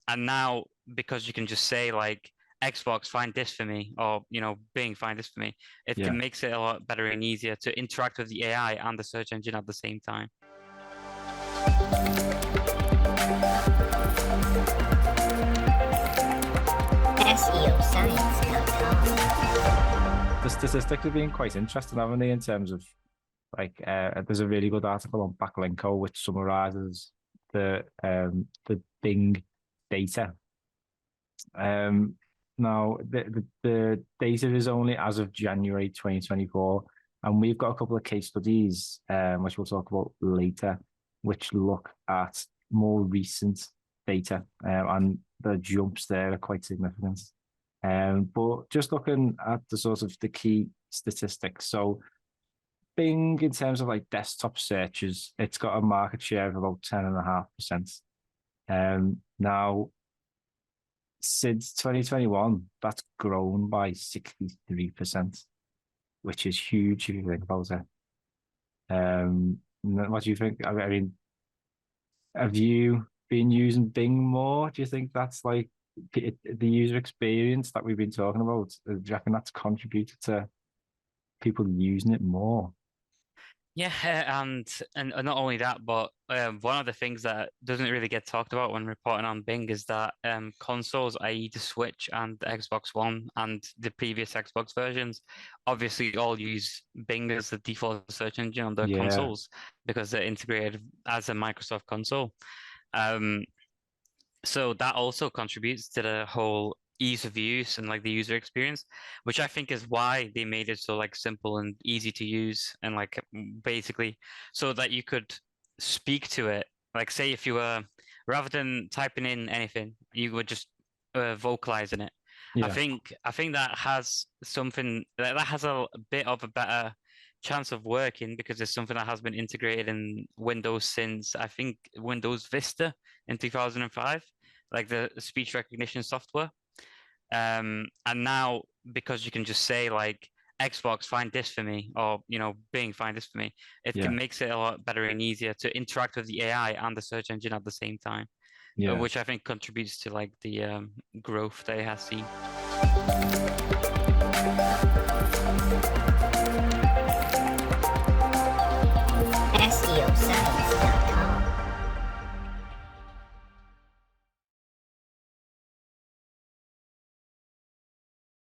And now, because you can just say like, Xbox, find this for me, or Bing, find this for me, Yeah. makes it a lot better and easier to interact with the AI and the search engine at the same time. SEOscience.com. The statistics have been quite interesting, haven't they, in terms of like there's a really good article on Backlinko which summarizes the Bing data. Now the data is only as of January 2024, and we've got a couple of case studies which we'll talk about later, which look at more recent data, and the jumps there are quite significant. But just looking at the sort of the key statistics, so Bing, in terms of like desktop searches, it's got a market share of about 10.5%. Now, since 2021, that's grown by 63%, which is huge if you think about it. What do you think? I mean, have you been using Bing more? Do you think that's like the user experience that we've been talking about? Do you reckon that's contributed to people using it more? Yeah, and not only that, but one of the things that doesn't really get talked about when reporting on Bing is that consoles, i.e., the Switch and the Xbox One and the previous Xbox versions, obviously all use Bing as the default search engine on their Yeah, consoles because they're integrated as a Microsoft console. Um, so that also contributes to the whole ease of use and like the user experience, which I think is why they made it so like simple and easy to use and like basically so that you could speak to it. Like say if you were rather than typing in anything, you were just vocalizing it. yeah, I think that has something that has a bit of a better chance of working because it's something that has been integrated in Windows since I think Windows Vista in 2005, like the speech recognition software. And now because you can just say like, Xbox, find this for me, or Bing, find this for me, yeah, makes it a lot better and easier to interact with the AI and the search engine at the same time, yeah. which I think contributes to like the growth they have seen.